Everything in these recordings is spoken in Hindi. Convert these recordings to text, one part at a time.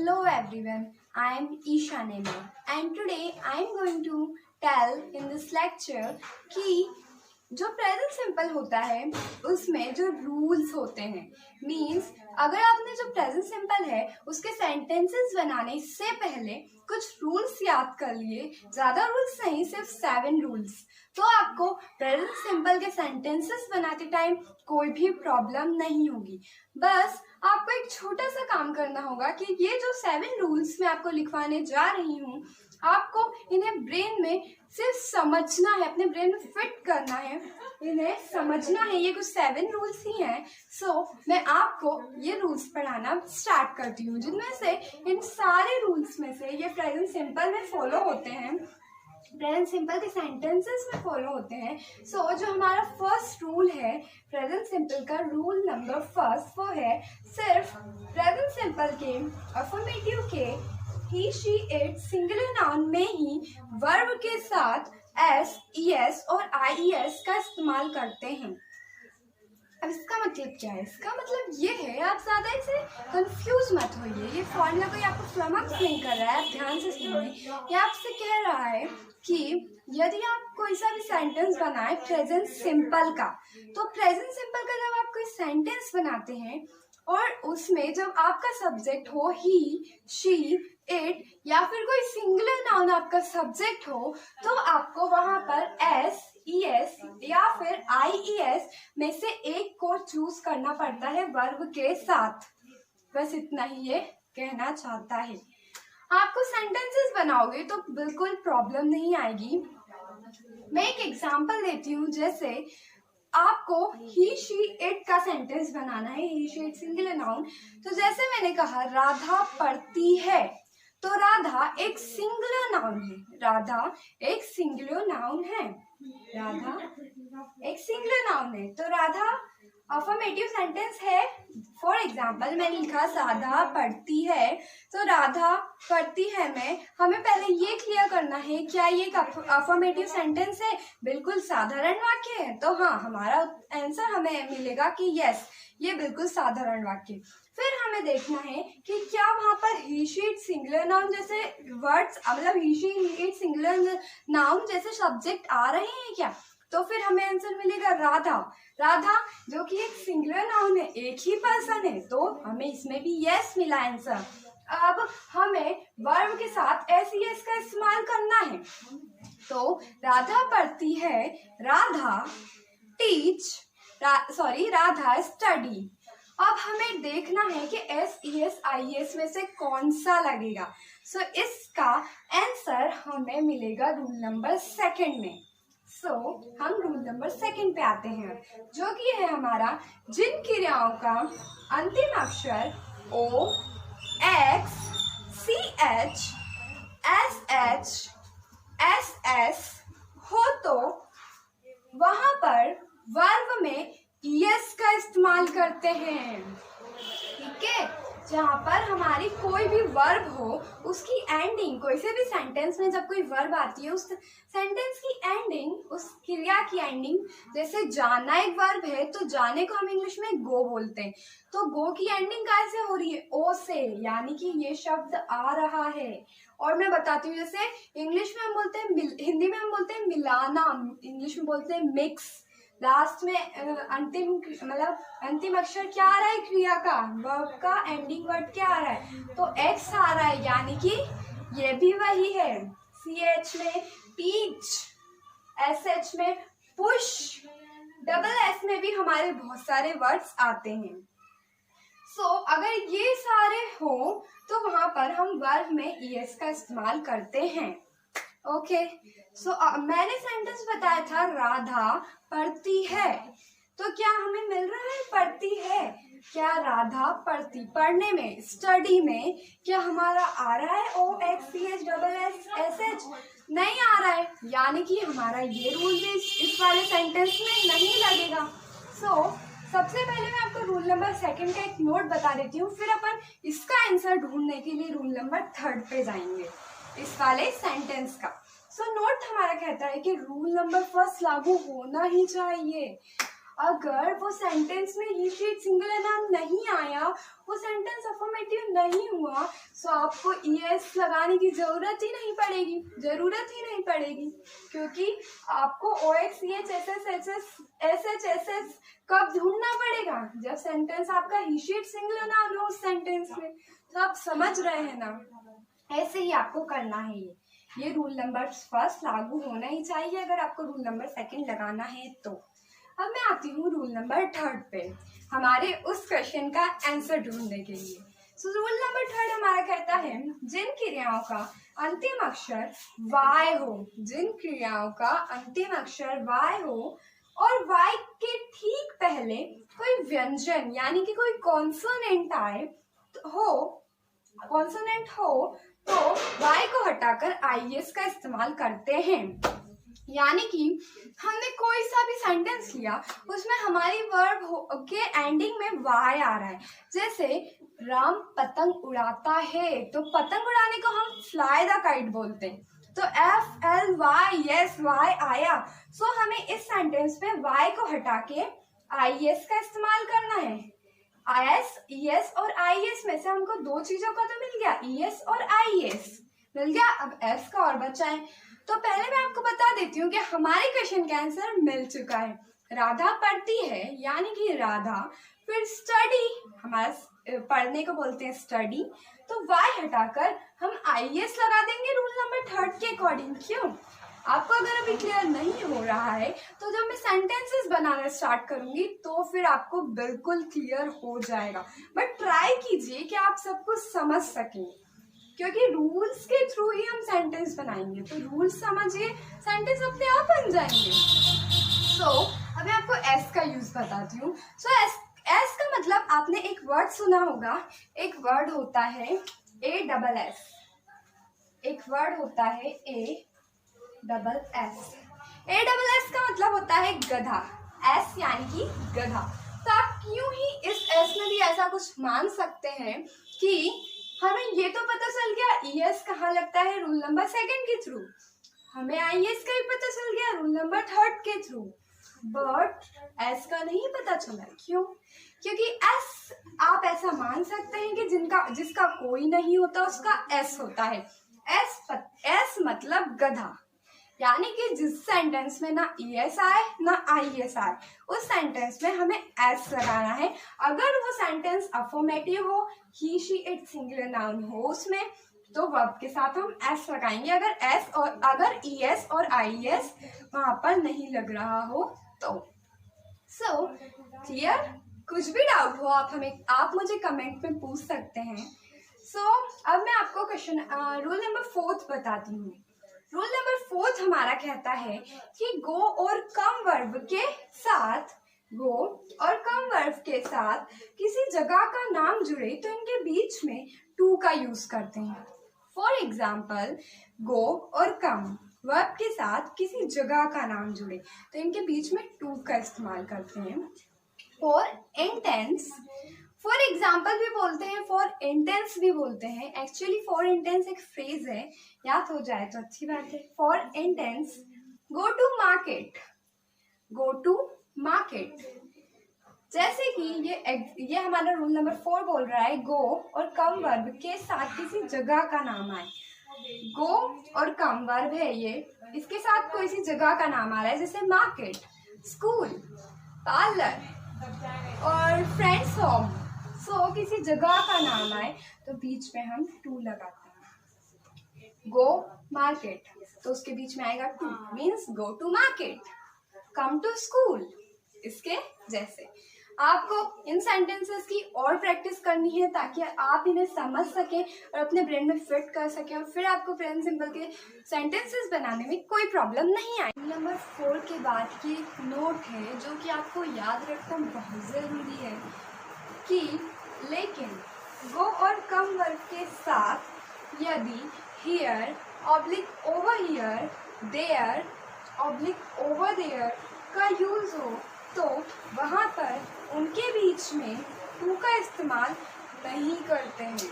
Hello everyone, I am Isha Nema and today I am going to tell in this lecture कि जो प्रेजेंट सिंपल होता है उसमें जो रूल्स होते हैं मीन्स अगर आपने जो प्रेजेंट सिंपल है उसके सेंटेंसेस बनाने से पहले कुछ रूल्स याद कर लिए, ज़्यादा रूल्स नहीं, सिर्फ 7 रूल्स, तो आपको प्रेजेंट सिंपल के सेंटेंसेस बनाते टाइम कोई भी प्रॉब्लम नहीं होगी। बस आपको एक छोटा सा काम करना होगा कि ये जो 7 रूल्स मैं आपको लिखवाने जा रही हूँ, आपको इन्हें ब्रेन में सिर्फ समझना है, अपने ब्रेन में फिट करना है, इन्हें समझना है। ये कुछ 7 रूल्स ही हैं। सो मैं आपको ये रूल्स पढ़ाना स्टार्ट करती हूँ, जिनमें से इन सारे रूल्स में से ये प्रेजेंट सिंपल में फॉलो होते हैं, प्रेजेंट सिंपल के सेंटेंसेस में फॉलो होते हैं। सो जो हमारा फर्स्ट रूल है प्रेजेंट सिंपल का, रूल नंबर फर्स्ट, वो है सिर्फ प्रेजेंट सिंपल के अफर्मेटिव के ही, शी, इट, सिंगुलर नाउन में ही वर्ब के साथ एस, ईएस और आईईएस का इस्तेमाल करते हैं। अब इसका मतलब क्या है? इसका मतलब ये है, आप ज़्यादा इसे कंफ्यूज मत होइए। ये फॉर्मूला कोई आपको फ्लमक्स नहीं कर रहा है, आप ध्यान से सुनिए। ये आपसे कह रहा है कि यदि आप कोई सा भी सेंटेंस बनाए प्रेजेंट सिंपल का, तो प्रेजेंट सिंपल का जब आप कोई सेंटेंस बनाते हैं और उसमें जब आपका सब्जेक्ट हो ही, शी, इट या फिर कोई सिंगुलर नाउन आपका सब्जेक्ट हो, तो आपको वहां पर एस, ईएस या फिर आईईएस में से एक को चूज करना पड़ता है वर्ब के साथ। बस इतना ही ये कहना चाहता है। आपको सेंटेंसेस बनाओगे तो बिल्कुल प्रॉब्लम नहीं आएगी। मैं एक एग्जांपल देती हूँ, जैसे आपको ही, शी, इट का सेंटेंस बनाना है, ही, शी, इट सिंगुलर नाउन। तो जैसे मैंने कहा राधा पढ़ती है, तो राधा एक सिंगुलर नाउन है, राधा एक सिंगुलर नाउन है, राधा एक सिंगुलर नाउन है, तो राधा अफर्मेटिव सेंटेंस है। फॉर एग्जाम्पल मैंने लिखा राधा पढ़ती है, तो राधा पढ़ती है में हमें पहले ये क्लियर करना है क्या ये एक अफर्मेटिव सेंटेंस है, बिल्कुल साधारण वाक्य है। तो हाँ, हमारा आंसर हमें मिलेगा कि यस, ये बिल्कुल साधारण वाक्य। फिर हमें देखना है कि क्या वहां पर ही, शी, इट सिंगुलर नाउन जैसे वर्ड्स, मतलब ही, शी, इट सिंगुलर नाउन जैसे सब्जेक्ट आ रहे हैं क्या, तो फिर हमें आंसर मिलेगा राधा। राधा जो कि एक सिंगुलर नाउन है, एक ही पर्सन है, तो हमें इसमें भी यस मिला आंसर। अब हमें वर्ब के साथ एस, एस का इस्तेमाल करना है, तो राधा पढ़ती है, राधा टीच, राधा स्टडी। अब हमें देखना है कि एस, ईएस, आईएस में से कौन सा लगेगा। सो इसका आंसर हमें मिलेगा रूल नंबर 2 में। हम रूल नंबर 2 पे आते हैं, जो कि है हमारा जिन क्रियाओं का अंतिम अक्षर O, X, C H, S H, S S हो, तो वहां पर वर्ब में ईएस का इस्तेमाल करते हैं। ठीक है, जहाँ पर हमारी कोई भी वर्ब हो उसकी एंडिंग, कोई से भी सेंटेंस में जब कोई वर्ब आती है उस सेंटेंस की एंडिंग, उस क्रिया की एंडिंग, जैसे जाना एक वर्ब है तो जाने को हम इंग्लिश में गो बोलते हैं, तो गो की एंडिंग कैसे हो रही है? ओ से, यानी कि ये शब्द आ रहा है। और मैं बताती हूँ, जैसे इंग्लिश में हम बोलते हैं, हिंदी में हम बोलते हैं मिलाना, इंग्लिश में बोलते हैं मिक्स। लास्ट में अंतिम, मतलब अंतिम अक्षर क्या आ रहा है क्रिया का, वर्ब का एंडिंग वर्ड क्या आ रहा है, तो एक्स आ रहा है, यानी कि ये भी वही है। सी एच में टीच, एस एच में पुश, डबल एस में भी हमारे बहुत सारे वर्ड्स आते हैं। अगर ये सारे हो तो वहां पर हम वर्ब में ईएस का इस्तेमाल करते हैं। ओके, मैंने सेंटेंस बताया था राधा पढ़ती है, तो क्या हमें मिल रहा है पढ़ती है? क्या राधा पढ़ती, पढ़ने में, स्टडी में क्या हमारा आ रहा है O, X, C H, double S, S H? नहीं आ रहा है, यानी कि हमारा ये रूल भी इस वाले सेंटेंस में नहीं लगेगा। सबसे पहले मैं आपको रूल नंबर 2 का एक नोट बता देती हूँ, फिर अपन इसका आंसर ढूंढने के लिए रूल नंबर 3 पे जाएंगे, इस वाले सेंटेंस का। नोट हमारा कहता है कि रूल नंबर 1 लागू होना ही चाहिए। अगर वो सेंटेंस में ही शी इट सिंगुलर नाउन नहीं आया, वो सेंटेंस अफर्मेटिव नहीं हुआ, तो आपको ईएस लगाने की जरूरत ही नहीं पड़ेगी, क्योंकि आपको OX EH SH कब ढूंढना पड़ेगा, जब सेंटेंस आपका ही शी इट सिंगुलर नाउन हो उस सेंटेंस में। तो आप समझ रहे हैं ना, ऐसे ही आपको करना है। ये रूल नंबर फर्स्ट लागू होना ही चाहिए अगर आपको रूल नंबर सेकंड लगाना है तो। अब मैं आती हूँ रूल नंबर थर्ड पे, हमारे उस क्वेश्चन का आंसर ढूंढने के लिए। सो रूल नंबर थर्ड हमारा कहता है जिन क्रियाओं का अंतिम अक्षर Y हो, जिन क्रियाओं का अंतिम अक्षर Y हो और Y के ठीक पहले कोई व्यंजन यानी कि कोई कॉन्सोनेंट आए हो तो Y को हटाकर IS का इस्तेमाल करते हैं। यानी कि हमने कोई सा भी सेंटेंस लिया, उसमें हमारी वर्ब के एंडिंग में Y आ रहा है। जैसे राम पतंग उड़ाता है, तो पतंग उड़ाने को हम फ्लाई द काइट बोलते हैं, तो FLY आया। सो हमें इस सेंटेंस में Y को हटा के IS का इस्तेमाल करना है। ES और IS में से हमको दो चीजों का तो मिल गया, ES और IS मिल गया। अब S का और बचा है, तो पहले मैं आपको बता देती हूँ कि हमारे क्वेश्चन का आंसर मिल चुका है। राधा पढ़ती है यानी कि राधा, फिर स्टडी, हमारा पढ़ने को बोलते हैं स्टडी, तो Y हटाकर हम IS लगा देंगे रूल नंबर थर्ड के अकॉर्डिंग। क्यों? आपको अगर अभी क्लियर नहीं हो रहा है तो जब मैं सेंटेंसेस बनाना स्टार्ट करूंगी तो फिर आपको बिल्कुल क्लियर हो जाएगा। बट ट्राई कीजिए कि आप सब कुछ समझ सकें, क्योंकि रूल्स के थ्रू ही हम सेंटेंस बनाएंगे, तो रूल्स समझिए, सेंटेंस अपने आप बन जाएंगे। सो अब मैं आपको एस का यूज बताती हूँ। सो एस का मतलब आपने एक वर्ड सुना होगा, एक वर्ड होता है ASS, एक वर्ड होता है ASS। ASS का मतलब होता है गधा, एस यानी कि गधा। तो आप क्यों ही इस एस में भी ऐसा कुछ मान सकते हैं कि हमें ये तो पता चल गया ES कहाँ लगता है रूल नंबर सेकंड के थ्रू, हमें IS का भी पता चल गया रूल नंबर थर्ड के थ्रू, बट S का नहीं पता चला। क्यों? क्योंकि S आप ऐसा मान सकते हैं कि जिसका कोई नहीं होता उसका S होता है। S मतलब गधा, यानी कि जिस सेंटेंस में ना ES आए ना IS आए उस सेंटेंस में हमें S लगाना है। अगर वो सेंटेंस अफर्मेटिव हो, ही शी इट सिंगुलर नाउन हो उसमें, तो वर्ब के साथ हम S लगाएंगे। अगर ES और IS वहां पर नहीं लग रहा हो तो। So clear? कुछ भी डाउट हो आप मुझे कमेंट में पूछ सकते हैं। सो अब मैं आपको क्वेश्चन रूल नंबर फोर्थ बताती हूँ। रूल नंबर फोर्थ हमारा कहता है कि गो और कम वर्ब के साथ किसी जगह का नाम जुड़े तो इनके बीच में टू का यूज करते हैं। फॉर एग्जाम्पल, गो और कम वर्ब के साथ किसी जगह का नाम जुड़े तो इनके बीच में टू का इस्तेमाल करते हैं। फॉर इंटेंस, फॉर एग्जाम्पल भी बोलते हैं, फॉर इंटेंस भी बोलते हैं। एक्चुअली फॉर इंटेंस एक फ्रेज है, याद हो जाए तो अच्छी बात है। For instance, go to market. जैसे कि ये हमारा रूल नंबर 4 बोल रहा है गो और कम वर्ब के साथ किसी जगह का नाम आए। गो और कम वर्ब है ये, इसके साथ कोई सी जगह का नाम आ रहा है, जैसे मार्केट, स्कूल, पार्लर और फ्रेंड्स होम। सो किसी जगह का नाम आए तो बीच में हम टू लगाते हैं। गो मार्केट तो उसके बीच में आएगा to, means go to market. Come to school, इसके जैसे। आपको इन सेंटेंसेस की और प्रैक्टिस करनी है ताकि आप इन्हें समझ सकें और अपने ब्रेन में फिट कर सकें, और फिर आपको प्रेजेंट सिंपल के सेंटेंसेस बनाने में कोई प्रॉब्लम नहीं आए। नंबर 4 के बाद की एक नोट है जो कि आपको याद रखना बहुत ज़रूरी है कि लेकिन गो और कम वर्ब के साथ यदि here oblique over here, there oblique over there का यूज हो तो वहाँ पर उनके बीच में टू का इस्तेमाल नहीं करते हैं।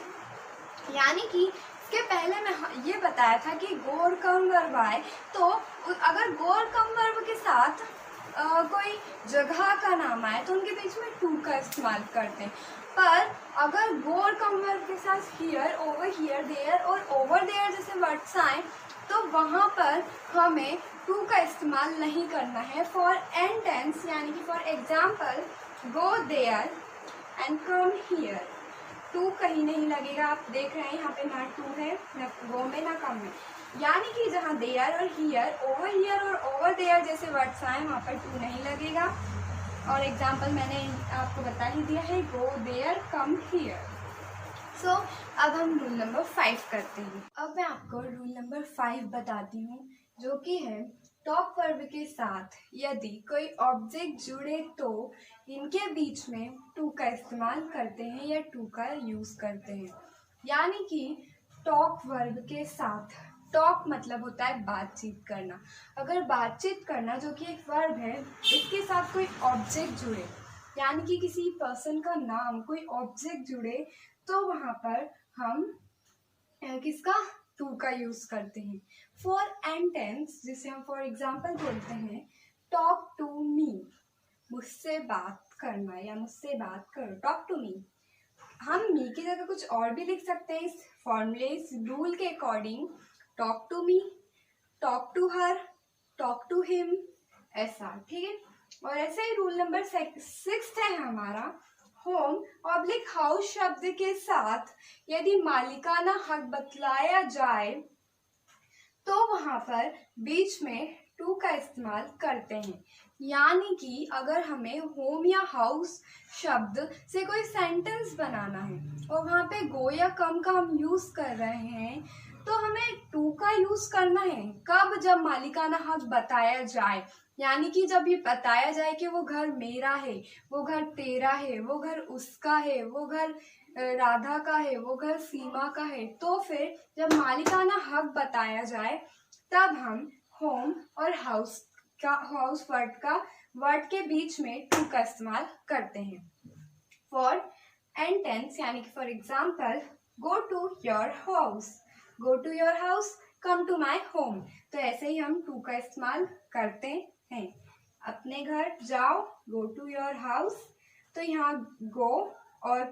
यानी कि इसके पहले मैं ये बताया था कि गो और कम वर्ब आए तो अगर गो और कम वर्ब के साथ कोई जगह का नाम आए तो उनके बीच में टू का इस्तेमाल करते हैं। पर अगर गो और कम वर्ब के साथ हियर, ओवर हियर, देयर और ओवर देयर जैसे वर्ड्स आए तो वहाँ पर हमें टू का इस्तेमाल नहीं करना है। फॉर एन टेंस यानी कि for example go there and come here, to कहीं नहीं लगेगा। आप देख रहे हैं यहाँ पे ना टू है, ना गो में ना कम में, यानी कि जहाँ देयर और हियर और ओवर देयर जैसे वर्ड्स आए वहाँ पर टू नहीं लगेगा। और एग्जाम्पल मैंने आपको बता ही दिया है, गो देयर कम हियर। सो अब हम रूल नंबर 5 करते हैं। अब मैं आपको रूल नंबर 5 बताती हूँ, जो कि है टॉप वर्ब के साथ यदि कोई ऑब्जेक्ट जुड़े तो इनके बीच में टू का इस्तेमाल करते हैं या टू का यूज करते हैं। यानी कि टॉप वर्ब के साथ, टॉक मतलब होता है बातचीत करना। अगर बातचीत करना जो कि एक वर्ब है, इसके साथ कोई ऑब्जेक्ट जुड़े यानी कि किसी पर्सन का नाम, कोई ऑब्जेक्ट जुड़े तो वहाँ पर हम किसका, टू का यूज करते हैं। फॉर एन टेंस जिसे हम फॉर एग्जाम्पल बोलते हैं, टॉक टू मी, मुझसे बात करना या मुझसे बात करो, टॉक टू मी। हम मी की जगह कुछ और भी लिख सकते हैं इस फॉर्मूले, इस रूल के according. Talk to me, talk to her, talk to him, ऐसा, ठीक है। और ऐसे ही रूल नंबर 6 है हमारा, होम ऑब्लिक हाउस शब्द के साथ यदि मालिकाना हक बतलाया जाए तो वहां पर बीच में टू का इस्तेमाल करते हैं। यानी कि अगर हमें होम या हाउस शब्द से कोई सेंटेंस बनाना है और वहां पे गो या कम का हम यूज कर रहे हैं तो हमें टू का यूज करना है। कब? जब मालिकाना हक बताया जाए, यानी कि जब ये बताया जाए कि वो घर मेरा है, वो घर तेरा है, वो घर उसका है, वो घर राधा का है, वो घर सीमा का है, तो फिर जब मालिकाना हक बताया जाए तब हम होम और हाउस वर्ड के बीच में टू का इस्तेमाल करते हैं। फॉर एन टेंस यानी कि for example go to your house, go to your house, come to my home, तो ऐसे ही हम टू का इस्तेमाल करते हैं। अपने घर जाओ, गो टू योर हाउस, तो यहाँ गो और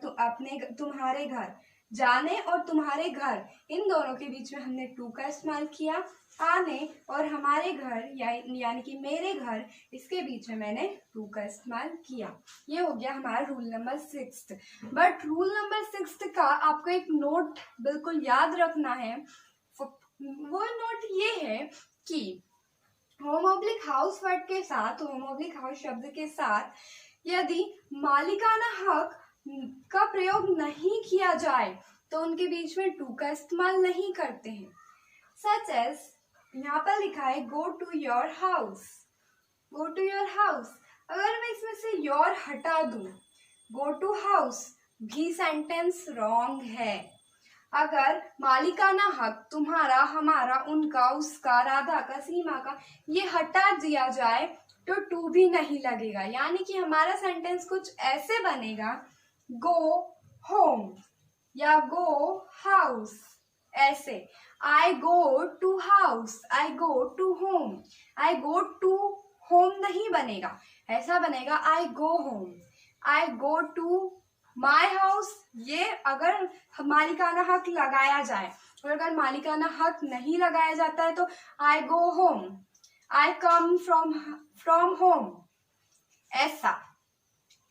तुम्हारे घर, जाने और तुम्हारे घर, इन दोनों के बीच में हमने टू का इस्तेमाल किया। आने और हमारे घर यानी कि मेरे घर, इसके बीच में मैंने टू का इस्तेमाल किया। ये हो गया हमारा rule number 6। But rule number 6 का आपको एक नोट बिल्कुल याद रखना है। वो नोट ये है कि होम ऑब्लिक हाउस वर्ड के साथ, होम ऑब्लिक हाउस शब्द के साथ यदि मालिकाना हक का प्रयोग नहीं किया जाए तो उनके बीच में टू का इस्तेमाल नहीं करते हैं। सच एज यहाँ पर लिखा है go to your house, go to your house, अगर मैं इसमें से योर हटा दूं, गो टू हाउस भी सेंटेंस रॉन्ग है। अगर मालिकाना हक तुम्हारा, हमारा, उनका, उसका, राधा का, सीमा का, ये हटा दिया जाए तो टू भी नहीं लगेगा। यानी कि हमारा सेंटेंस कुछ ऐसे बनेगा, गो होम या गो हाउस, ऐसे। I go to house, I go to home, I go to home नहीं बनेगा, ऐसा बनेगा I go home, I go to my house. ये अगर मालिकाना हक लगाया जाए, और अगर मालिकाना हक नहीं लगाया जाता है तो I go home, I come from home, ऐसा,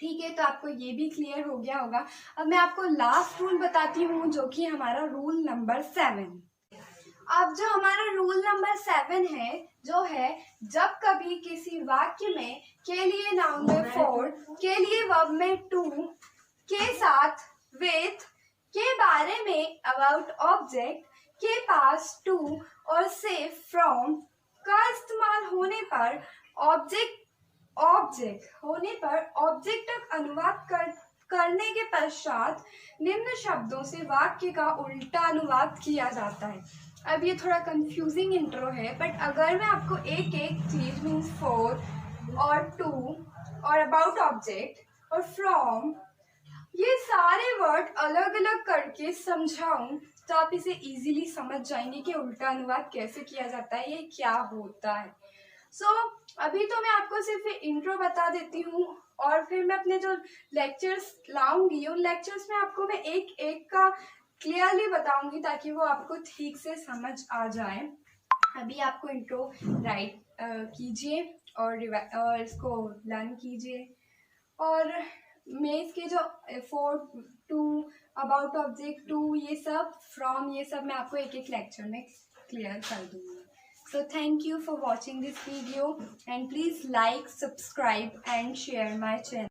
ठीक है। तो आपको ये भी क्लियर हो गया होगा। अब मैं आपको लास्ट रूल बताती हूँ, जो कि हमारा रूल नंबर 7। अब जो हमारा रूल नंबर 7 है, जो है जब कभी किसी वाक्य में के लिए नाउन में फॉर, के लिए वर्ब में टू, के साथ विथ, के बारे में अबाउट ऑब्जेक्ट, के पास टू और से फ्रॉम का इस्तेमाल होने पर ऑब्जेक्ट तक अनुवाद करने के पश्चात निम्न शब्दों से वाक्य का उल्टा अनुवाद किया जाता है। अब ये थोड़ा कंफ्यूजिंग इंट्रो है, बट अगर मैं आपको एक एक चीज मीन्स फॉर और टू और अबाउट ऑब्जेक्ट और फ्रॉम, ये सारे वर्ड अलग अलग करके समझाऊं तो आप इसे इजीली समझ जाएंगे कि उल्टा अनुवाद कैसे किया जाता है, ये क्या होता है। सो अभी तो मैं आपको सिर्फ इंट्रो बता देती हूँ और फिर मैं अपने जो लेक्चर्स लाऊंगी उन लेक्चर्स में आपको मैं एक एक का क्लियरली बताऊंगी ताकि वो आपको ठीक से समझ आ जाए। अभी आपको इंट्रो राइट कीजिए और इसको लर्न कीजिए और मेंस के जो 4 to अबाउट ऑब्जेक्ट टू ये सब फ्रॉम ये सब मैं आपको एक एक लेक्चर में क्लियर कर दूंगी। So thank you for watching this video and please like, subscribe and share my channel.